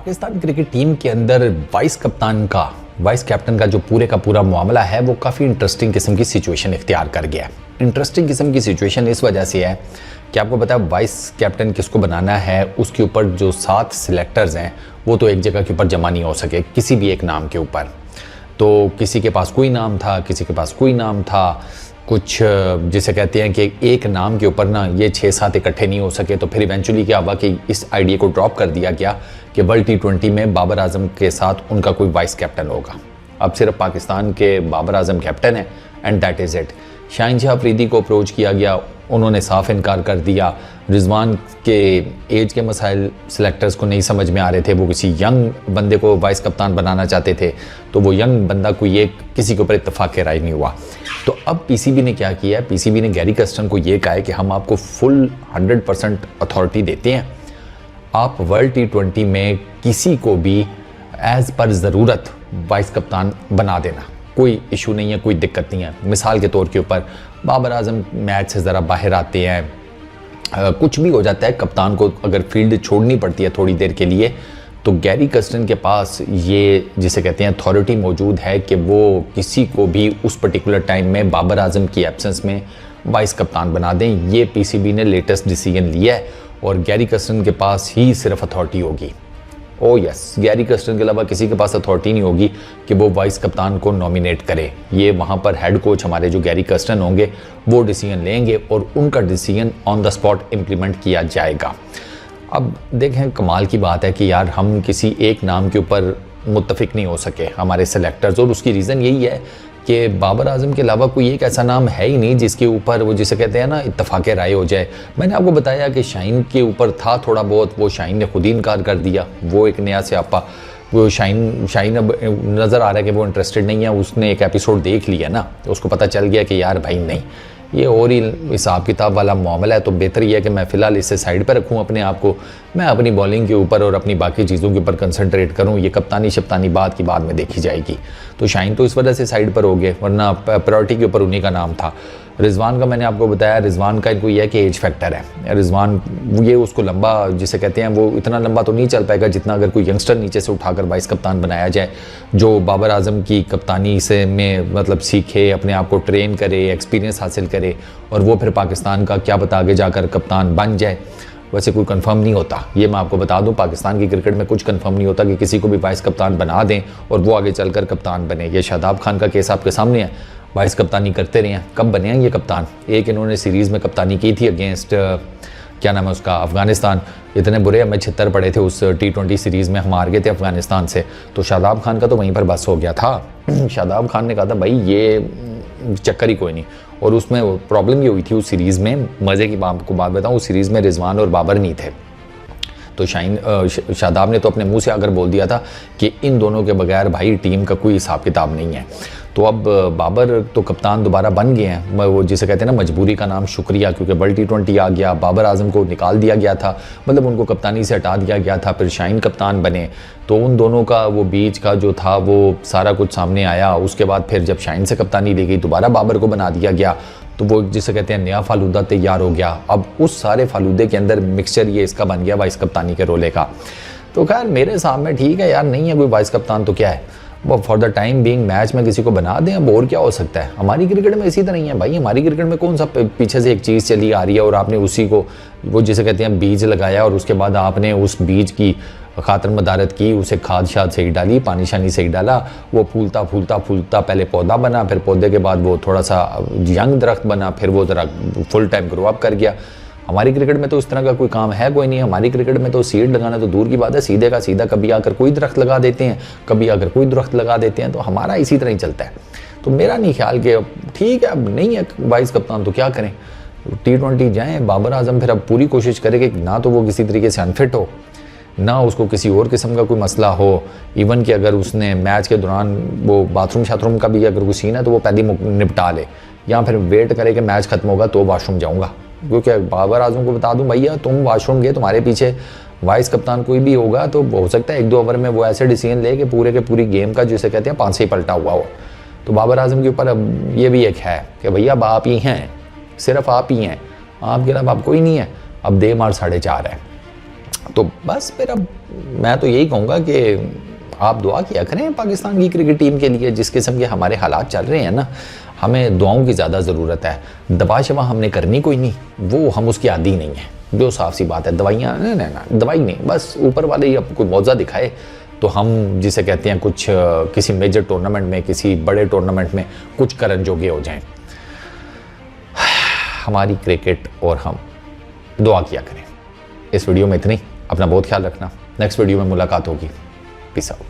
Pakistan cricket team के अंदर vice captain का जो पूरे का पूरा मामला है वो काफ़ी इंटरेस्टिंग किस्म की सिचुएशन इख्तियार कर गया है। इंटरेस्टिंग किस्म की सिचुएशन इस वजह से है कि आपको पता है वाइस कैप्टन किसको बनाना है, उसके ऊपर जो 7 सिलेक्टर्स हैं वो तो एक जगह के ऊपर जमा नहीं हो सके किसी भी एक नाम के ऊपर। तो किसी के पास कोई नाम था, किसी के पास कोई नाम था, कुछ जिसे कहते हैं कि एक नाम के ऊपर ना ये 6-7 इकट्ठे नहीं हो सके। तो फिर इवेंचुअली क्या हुआ कि इस आइडिया को ड्रॉप कर दिया गया कि वर्ल्ड T20 में बाबर आजम के साथ उनका कोई वाइस कैप्टन होगा। अब सिर्फ पाकिस्तान के बाबर आजम कैप्टन है and that is it. Shaheen Shah Afridi को अप्रोच किया गया, उन्होंने साफ इनकार कर दिया। रिजवान के एज के मसाइल सिलेक्टर्स को नहीं समझ में आ रहे थे, वो किसी यंग बंदे को वाइस कप्तान बनाना चाहते थे, तो वो यंग बंदा कोई एक किसी के ऊपर इत्तेफाक राय नहीं हुआ। तो अब पीसीबी ने क्या किया है, पीसीबी ने गैरी कर्स्टन को ये कहा है कि हम आपको फुल 100% अथॉरिटी देते हैं, आप वर्ल्ड T20 में किसी को भी एज़ पर ज़रूरत वाइस कप्तान बना देना, कोई इशू नहीं है, कोई दिक्कत नहीं है। मिसाल के तौर के ऊपर बाबर आजम मैच से ज़रा बाहर आते हैं, कुछ भी हो जाता है, कप्तान को अगर फील्ड छोड़नी पड़ती है थोड़ी देर के लिए, तो गैरी कर्स्टन के पास ये जिसे कहते हैं अथॉरिटी मौजूद है कि वो किसी को भी उस पर्टिकुलर टाइम में बाबर आजम की एब्सेंस में वाइस कप्तान बना दें। ये पीसीबी ने लेटेस्ट डिसीजन लिया है और गैरी कर्स्टन के पास ही सिर्फ अथॉरिटी होगी। ओह यस, गैरी कर्स्टन के अलावा किसी के पास अथॉरिटी नहीं होगी कि वो वाइस कप्तान को नॉमिनेट करे। ये वहाँ पर हेड कोच हमारे जो गैरी कर्स्टन होंगे वो डिसीजन लेंगे और उनका decision on the spot implement किया जाएगा। अब देखें, कमाल की बात है कि यार हम किसी एक नाम के ऊपर मुत्तफिक नहीं हो सके हमारे सेलेक्टर्स, और उसकी रीज़न यही है कि बाबर आजम के अलावा कोई एक ऐसा नाम है ही नहीं जिसके ऊपर वो जिसे कहते हैं ना इत्तफाक राय हो जाए। मैंने आपको बताया कि शाहीन के ऊपर था थोड़ा बहुत, वो शाहीन ने खुद ही इनकार कर दिया। वो एक नया स्यापा, वो शाहीन अब नज़र आ रहा है कि वो इंटरेस्टेड नहीं है। उसने एक एपिसोड देख लिया ना, तो उसको पता चल गया कि यार भाई नहीं, ये और ही हिसाब किताब वाला मामला है, तो बेहतर ये है कि मैं फ़िलहाल इससे साइड पर रखूँ अपने आप को, मैं अपनी बॉलिंग के ऊपर और अपनी बाकी चीज़ों के ऊपर कंसंट्रेट करूँ। ये कप्तानी शप्तानी बात की बाद में देखी जाएगी। तो शाहीन तो इस वजह से साइड पर हो गए, वरना प्रायोरिटी के ऊपर उन्हीं का नाम था। रिजवान का मैंने आपको बताया, रिजवान का इनको यह है कि एज फैक्टर है। रिजवान ये उसको लंबा जिसे कहते हैं वो इतना लंबा तो नहीं चल पाएगा जितना अगर कोई यंगस्टर नीचे से उठाकर वाइस कप्तान बनाया जाए, जो बाबर आजम की कप्तानी से में मतलब सीखे, अपने आप को ट्रेन करे, एक्सपीरियंस हासिल करे और वो फिर पाकिस्तान का क्या पता आगे जाकर कप्तान बन जाए। वैसे कोई कंफर्म नहीं होता, ये मैं आपको बता दूं, पाकिस्तान की क्रिकेट में कुछ कंफर्म नहीं होता कि किसी को भी वाइस कप्तान बना दें और वो आगे चलकर कप्तान बने। ये शादाब खान का केस आपके सामने है, वाइस कप्तानी करते रहे हैं, कब बने हैं ये कप्तान। एक इन्होंने सीरीज़ में कप्तानी की थी अगेंस्ट क्या नाम है उसका, अफगानिस्तान। इतने बुरे हमें 76 पड़े थे उस T20 सीरीज़ में, हम हार गए थे अफगानिस्तान से। तो शादाब खान का तो वहीं पर बस हो गया था। शादाब खान ने कहा था भाई ये चक्कर ही कोई नहीं, और उसमें प्रॉब्लम ये हुई थी उस सीरीज़ में, मज़े की बात को बात बताऊँ, उस सीरीज़ में रिजवान और बाबर नहीं थे। तो शादाब ने तो अपने मुंह से आकर बोल दिया था कि इन दोनों के बगैर भाई टीम का कोई हिसाब किताब नहीं है। तो अब बाबर तो कप्तान दोबारा बन गए हैं, वो जिसे कहते हैं ना मजबूरी का नाम शुक्रिया, क्योंकि वर्ल्ड T20 आ गया, बाबर आजम को निकाल दिया गया था, मतलब उनको कप्तानी से हटा दिया गया था, फिर शाहीन कप्तान बने। तो उन दोनों का वो बीच का जो था वो सारा कुछ सामने आया। उसके बाद फिर जब शाहीन से कप्तानी ली गई, दोबारा बाबर को बना दिया गया, तो वो जिसे कहते हैं नया फालूदा तैयार हो गया। अब उस सारे फालूदे के अंदर मिक्सचर ये इसका बन गया वाइस कप्तानी के रोले का। तो खैर मेरे सामने ठीक है यार, नहीं है कोई वाइस कप्तान तो क्या है, वो for the time being match में किसी को बना दें, अब और क्या हो सकता है। हमारी क्रिकेट में इसी तरह ही है भाई, हमारी क्रिकेट में कौन सा पीछे से एक चीज़ चली आ रही है और आपने उसी को वो जिसे कहते हैं बीज लगाया और उसके बाद आपने उस बीज की खातर मदारत की, उसे खाद शाद सही डाली, पानी शानी सही डाला, वो फूलता फूलता फूलता पहले पौधा बना, फिर पौधे के बाद वो थोड़ा सा यंग दरख्त बना, फिर वो ज़रा फुल टाइम ग्रो अप कर गया। हमारी क्रिकेट में तो इस तरह का कोई काम है कोई नहीं। हमारी क्रिकेट में तो सीड लगाना तो दूर की बात है, सीधे का सीधा कभी आकर कोई दरख्त लगा देते हैं, कभी आकर कोई दरख्त लगा देते हैं। तो हमारा इसी तरह ही चलता है। तो मेरा नहीं ख्याल कि ठीक है अब नहीं है वाइस कप्तान तो क्या करें, T20 जाएँ। बाबर आजम फिर अब पूरी कोशिश करे कि ना तो वो किसी तरीके से अनफिट हो, ना उसको किसी और किस्म का कोई मसला हो। इवन कि अगर उसने मैच के दौरान वो बाथरूम शाथरूम का भी अगर कोई सीन है तो वो पहले निपटा ले, या फिर वेट करे कि मैच खत्म होगा तो वॉशरूम जाऊँगा। क्योंकि बाबर आजम को बता दूं भैया तुम वॉशरूम गए, तुम्हारे पीछे वाइस कप्तान कोई भी होगा तो हो सकता है 1-2 ओवर में वो ऐसे डिसीजन ले कि पूरे के पूरी गेम का जिसे कहते हैं 5 से ही पलटा हुआ हो। तो बाबर आजम के ऊपर अब ये भी एक है कि भैया अब आप ही हैं, सिर्फ आप ही हैं, आपके अलावा अब कोई नहीं है। अब दे मार 4.5 है। तो बस फिर अब मैं तो यही कहूँगा कि आप दुआ किया करें पाकिस्तान की क्रिकेट टीम के लिए। जिस किस्म के हमारे हालात चल रहे हैं ना, हमें दुआओं की ज़्यादा ज़रूरत है। दवा शवा हमने करनी कोई नहीं, वो हम उसकी आदी नहीं है, जो साफ सी बात है। दवाइयाँ नहीं, दवाई नहीं, बस ऊपर वाले ही अब कोई मौजा दिखाए तो हम जिसे कहते हैं कुछ किसी मेजर टूर्नामेंट में, किसी बड़े टूर्नामेंट में कुछ करन जोगे हो जाएं। हमारी क्रिकेट और हम दुआ किया करें। इस वीडियो में इतनी। अपना बहुत ख्याल रखना। नेक्स्ट वीडियो में मुलाकात होगी। Peace out.